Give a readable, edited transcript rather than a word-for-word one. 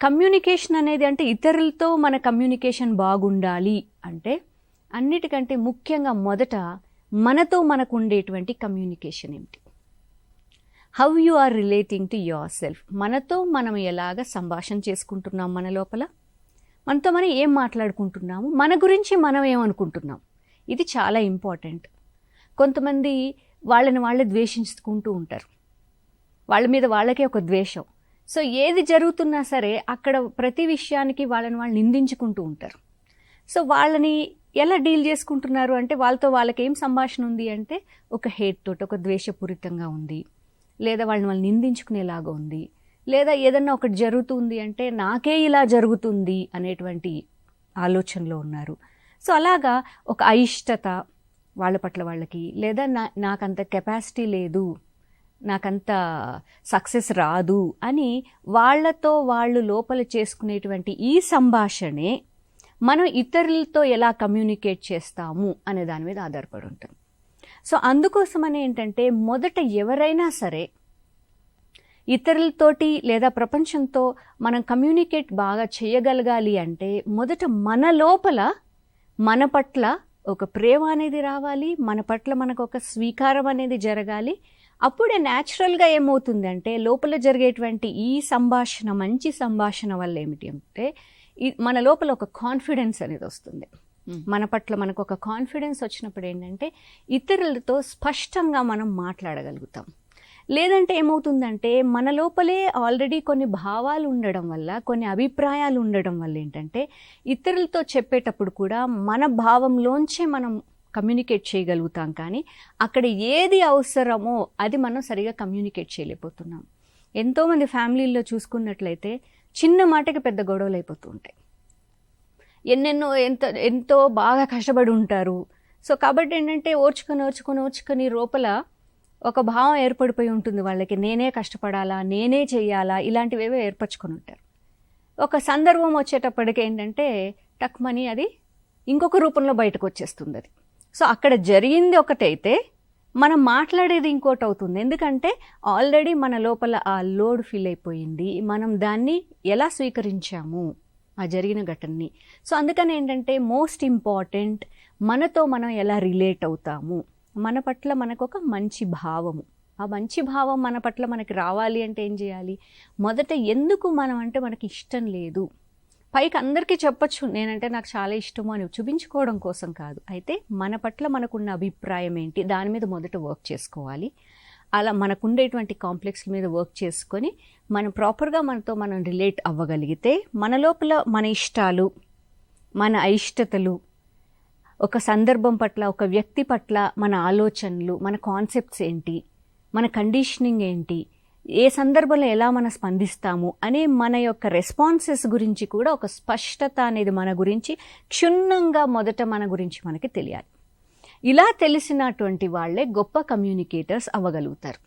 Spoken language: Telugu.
కమ్యూనికేషన్ అనేది అంటే ఇతరులతో మన కమ్యూనికేషన్ బాగుండాలి అంటే అన్నిటికంటే ముఖ్యంగా మొదట మనతో మనకు ఉండేటువంటి కమ్యూనికేషన్ ఏమిటి? How you are relating to yourself. మనతో మనం ఎలాగ సంభాషణ చేసుకుంటున్నాం, మన లోపల మనతో మనం ఏం మాట్లాడుకుంటున్నాము, మన గురించి మనం ఏమనుకుంటున్నాం, ఇది చాలా ఇంపార్టెంట్. కొంతమంది వాళ్ళని వాళ్ళే ద్వేషించుకుంటూ ఉంటారు, వాళ్ళ మీద వాళ్ళకే ఒక ద్వేషం. సో ఏది జరుగుతున్నా సరే అక్కడ ప్రతి విషయానికి వాళ్ళని వాళ్ళు నిందించుకుంటూ ఉంటారు. సో వాళ్ళని ఎలా డీల్ చేసుకుంటున్నారు అంటే వాళ్ళతో వాళ్ళకి ఏం సంభాషణ ఉంది అంటే ఒక హేట్ తోటి, ఒక ద్వేషపూరితంగా ఉంది, లేదా వాళ్ళని వాళ్ళు నిందించుకునేలాగా ఉంది, లేదా ఏదన్నా ఒకటి జరుగుతుంది అంటే నాకే ఇలా జరుగుతుంది అనేటువంటి ఆలోచనలో ఉన్నారు. సో అలాగా ఒక అయిష్టత వాళ్ళ పట్ల వాళ్ళకి, లేదా నాకంత కెపాసిటీ లేదు, నాకంత సక్సెస్ రాదు అని వాళ్ళతో వాళ్ళు లోపల చేసుకునేటువంటి ఈ సంభాషణే మనం ఇతరులతో ఎలా కమ్యూనికేట్ చేస్తాము అనే దాని మీద ఆధారపడి ఉంటుంది. సో అందుకోసమని ఏంటంటే మొదట ఎవరైనా సరే ఇతరులతోటి లేదా ప్రపంచంతో మనం కమ్యూనికేట్ బాగా చేయగలగాలి అంటే మొదట మన లోపల మన పట్ల ఒక ప్రేమ అనేది రావాలి, మన పట్ల మనకు ఒక స్వీకారం అనేది జరగాలి. అప్పుడే న్యాచురల్గా ఏమవుతుంది అంటే లోపల జరిగేటువంటి ఈ సంభాషణ, మంచి సంభాషణ వల్ల ఏమిటి అంటే మన లోపల ఒక కాన్ఫిడెన్స్ అనేది వస్తుంది. మన పట్ల మనకు ఒక కాన్ఫిడెన్స్ వచ్చినప్పుడు ఏంటంటే ఇతరులతో స్పష్టంగా మనం మాట్లాడగలుగుతాం. లేదంటే ఏమవుతుందంటే మన లోపలే ఆల్రెడీ కొన్ని భావాలు ఉండడం వల్ల, కొన్ని అభిప్రాయాలు ఉండడం వల్ల ఏంటంటే ఇతరులతో చెప్పేటప్పుడు కూడా మన భావంలోంచే మనం కమ్యూనికేట్ చేయగలుగుతాం, కానీ అక్కడ ఏది అవసరమో అది మనం సరిగా కమ్యూనికేట్ చేయలేకపోతున్నాం. ఎంతోమంది ఫ్యామిలీల్లో చూసుకున్నట్లయితే చిన్న మాటకి పెద్ద గొడవలు అయిపోతూ ఉంటాయి. ఎంతో బాగా కష్టపడి ఉంటారు. సో కాబట్టి ఏంటంటే ఓర్చుకొని లోపల ఒక భావం ఏర్పడిపోయి ఉంటుంది వాళ్ళకి, నేనే కష్టపడాలా, నేనే చెయ్యాలా, ఇలాంటివేవో ఏర్పరచుకొని ఉంటారు. ఒక సందర్భం వచ్చేటప్పటికి ఏంటంటే టక్మని అది ఇంకొక రూపంలో బయటకు వచ్చేస్తుంది అది. సో అక్కడ జరిగింది ఒకటైతే మనం మాట్లాడేది ఇంకోటి అవుతుంది. ఎందుకంటే ఆల్రెడీ మన లోపల ఆ లోడ్ ఫీల్ అయిపోయింది, మనం దాన్ని ఎలా స్వీకరించాము ఆ జరిగిన ఘటనని. సో అందుకని ఏంటంటే మోస్ట్ ఇంపార్టెంట్ మనతో మనం ఎలా రిలేట్ అవుతాము, మన పట్ల మనకు ఒక మంచి భావము, ఆ మంచి భావం మన పట్ల మనకి రావాలి అంటే ఏం చేయాలి? మొదట ఎందుకు మనం అంటే మనకి ఇష్టం లేదు, పైకి అందరికీ చెప్పచ్చు నేనంటే నాకు చాలా ఇష్టము అని చూపించుకోవడం కోసం కాదు, అయితే మన పట్ల మనకున్న అభిప్రాయం ఏంటి దాని మీద మొదట వర్క్ చేసుకోవాలి. అలా మనకుండేటువంటి కాంప్లెక్స్ల మీద వర్క్ చేసుకొని మనం ప్రాపర్గా మనతో మనం రిలేట్ అవ్వగలిగితే మన లోపల మన ఇష్టాలు, మన అయిష్టతలు, ఒక సందర్భం పట్ల, ఒక వ్యక్తి పట్ల మన ఆలోచనలు, మన కాన్సెప్ట్స్ ఏంటి, మన కండిషనింగ్ ఏంటి, ఏ సందర్భంలో ఎలా మనం స్పందిస్తాము అనే మన యొక్క రెస్పాన్సెస్ గురించి కూడా ఒక స్పష్టత అనేది మన గురించి క్షుణ్ణంగా మొదట మన గురించి మనకి తెలియాలి. ఇలా తెలిసినటువంటి వాళ్ళే గొప్ప కమ్యూనికేటర్స్ అవ్వగలుగుతారు.